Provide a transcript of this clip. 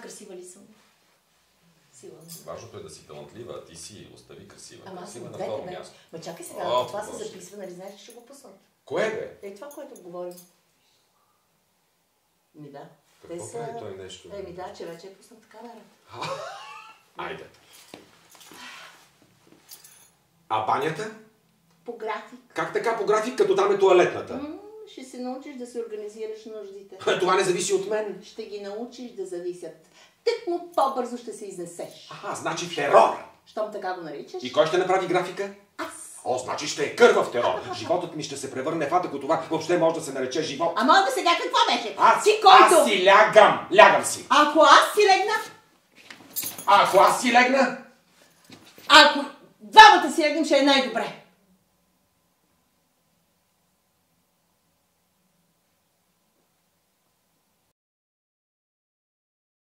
красива ли съм? Сигурно. Важното е да си талантлива, ти си остави красива. Ама аз красива съм на второ двете, място. Ма чакай сега, това се записва, нали знаеш, че ще го пуснат. Кое бе? Това, което говорим. Ми да. Какво прави той нещо? Еми да, че вече е пуснат камерата. Айде. А банята? По график. Как така по график, като там е тоалетната? Ще се научиш да се организираш нуждите. Това не зависи от мен. Ще ги научиш да зависят. Тък му по-бързо ще се изнесеш. Значи терор. Щом така го наричаш? И кой ще направи графика? Аз. Значи ще е кървав терор. Животът ми ще се превърне в ад, ако това въобще може да се нарече живот. Ама да сега какво беше? Аз си лягам. Лягам си. Ако аз си легна? Ако аз си легна? Ако двамата си легнем, ще е най-добре.